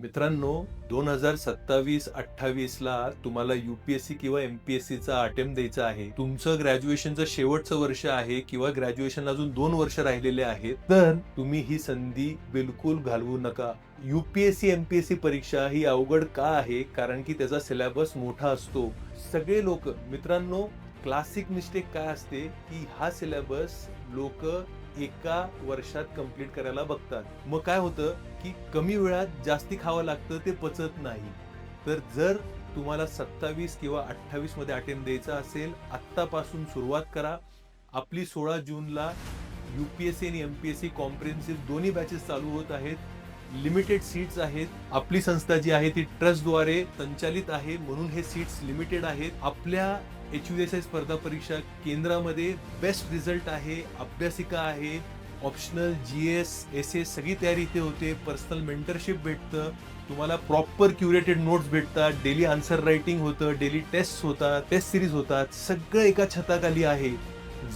मित्रांनो, 2027-28 ला तुम्हाला UPSC किंवा MPSCचा अटेम्प्ट द्यायचा आहे. तुमचं ग्रॅज्युएशनचं शेवटचं वर्ष आहे किंवा ग्रॅज्युएशन अजून 2 वर्ष राहिलेले आहेत. तर तुम्ही ही संधी बिलकुल घालवू नका. UPSC MPSC परीक्षा ही अवघड का आहे? कारण की त्याचा सिलेबस मोठा असतो. सगळे लोक मित्रांनो, क्लासिक मिस्टेक काय असते की हा सिलेबस लोक एका वर्षात कंप्लीट करायला बघतात. मग काय होतं की कमी वेळात जास्ती खावं लागतं, ते पचत नाही. तर जर तुम्हाला 27 किंवा 28 मध्ये अटेम्प्ट द्यायचा असेल, आत्तापासून सुरुवात करा. आपली 16 जूनला UPSC आणि MPSC कॉम्प्रिहेन्सिव्ह दोन्ही बॅचेस चालू होत आहेत. लिमिटेड सीट्स आहेत. आपली संस्था जी आहे ती ट्रस्टद्वारे संचालित आहे, म्हणून हे सीट्स लिमिटेड आहेत. आपल्या HUSI स्पर्धा परीक्षा केंद्रामध्ये बेस्ट रिझल्ट आहे, अभ्यासिका आहे, ऑप्शनल GS SS सगळी तयारी इथे होते. पर्सनल मेंटरशिप भेटतं, तुम्हाला प्रॉपर क्युरेटेड नोट्स भेटतात, डेली आन्सर रायटिंग होतं, डेली टेस्ट होतात, टेस्ट सिरीज होतात, सगळं एका छताखाली आहे.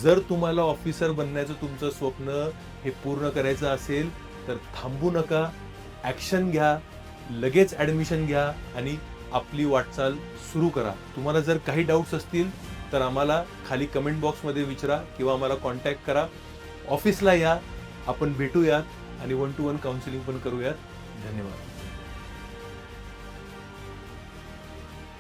जर तुम्हाला ऑफिसर बनण्याचं तुमचं स्वप्न हे पूर्ण करायचं असेल तर थांबू नका, ॲक्शन घ्या, लगेच ॲडमिशन घ्या आणि आपली वाटचाल सुरू करा. तुम्हाला जर काही डाऊट्स असतील तर आम्हाला खाली कमेंट बॉक्समध्ये विचारा किंवा आम्हाला कॉन्टॅक्ट करा. ऑफिसला या, आपण भेटूयात आणि 1-to-1 काउन्सिलिंग पण करूयात. धन्यवाद.